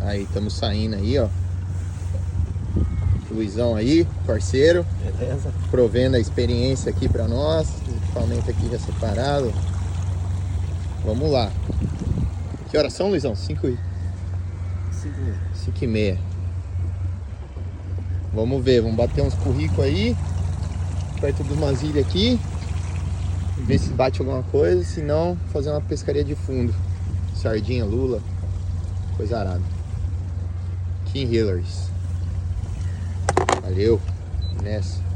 Aí, estamos saindo aí, ó. Luizão aí, parceiro. Beleza. Provendo a experiência aqui pra nós. O equipamento aqui já separado. Vamos lá. Que horas são, Luizão? 5h30. Vamos ver, vamos bater uns currículos aí. Perto de umas ilhas aqui. Ver se bate alguma coisa. Se não, fazer uma pescaria de fundo. Sardinha, lula. Coisa arada. King Hillers. Valeu. Nessa.